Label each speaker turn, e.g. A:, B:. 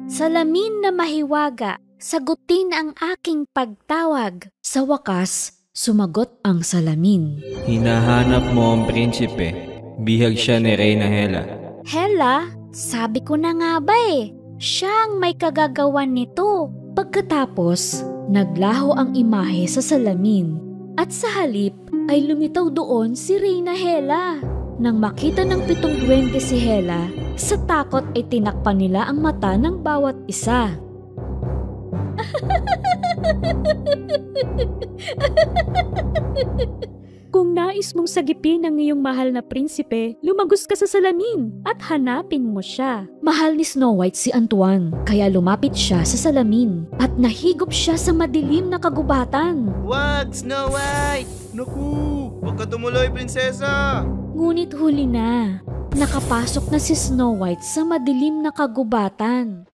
A: Salamin na mahiwaga, sagutin ang aking pagtawag. Sa wakas, sumagot ang salamin.
B: Hinahanap mo ang prinsipe. Bihag siya ni Reyna Hela.
A: Hela, sabi ko na nga ba siya ang may kagagawan nito. Pagkatapos, naglaho ang imahe sa salamin at sa halip ay lumitaw doon si Reyna Hela. Nang makita ng 7 duwende si Hela, sa takot ay tinakpan nila ang mata ng bawat isa. Kung nais mong sagipin ang iyong mahal na prinsipe, lumagos ka sa salamin at hanapin mo siya. Mahal ni Snow White si Antoine, kaya lumapit siya sa salamin at nahigop siya sa madilim na kagubatan.
C: Wag, Snow White! Naku, wag ka tumuloy, prinsesa!
A: Ngunit huli na, nakapasok na si Snow White sa madilim na kagubatan.